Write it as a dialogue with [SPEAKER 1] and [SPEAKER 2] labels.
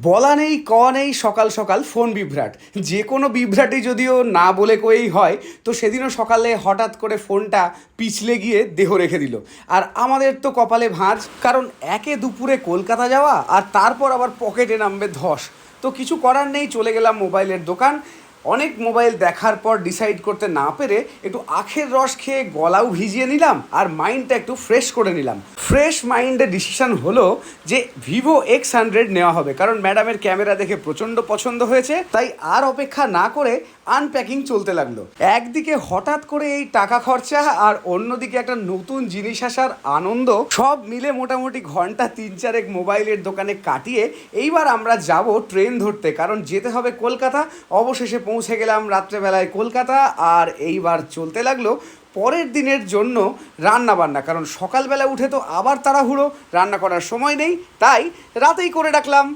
[SPEAKER 1] বলা নেই কওয়া নেই সকাল সকাল ফোন বিভ্রাট। যে কোনো বিভ্রাটই যদিও না বলে কয়েই হয়, তো সেদিনও সকালে হঠাৎ করে ফোনটা পিছলে গিয়ে দেহ রেখে দিল। আর আমাদের তো কপালে ভাঁজ, কারণ একে দুপুরে কলকাতা যাওয়া আর তারপর আবার পকেটে নামবে ধস। তো কিছু করার নেই, চলে গেলাম মোবাইলের দোকান। অনেক মোবাইল দেখার পর ডিসাইড করতে না পেরে একটু আখের রস খেয়ে গলাও ভিজিয়ে নিলাম আর মাইন্ডটা একটু ফ্রেশ করে নিলাম। ফ্রেশ মাইন্ডে ডিসিশন হলো যে Vivo X100 নেওয়া হবে, কারণ ম্যাডামের ক্যামেরা দেখে প্রচণ্ড পছন্দ হয়েছে। তাই আর অপেক্ষা না করে আনপ্যাকিং চলতে লাগলো। একদিকে হঠাৎ করে এই টাকা খরচা আর অন্যদিকে একটা নতুন জিনিস আসার আনন্দ, সব মিলে মোটামুটি ঘন্টা 3-4 মোবাইলের দোকানে কাটিয়ে এইবার আমরা যাব ট্রেন ধরতে, কারণ যেতে হবে কলকাতা। অবশেষে পৌঁছে গেলাম রাত্রেবেলায় কলকাতা, আর এইবার চলতে লাগলো পরের দিনের জন্য রান্না বান্না, কারণ সকালবেলা উঠে তো আবার তাড়াহুড়ো, রান্না করার সময় নেই, তাই রাতেই করে রাখলাম।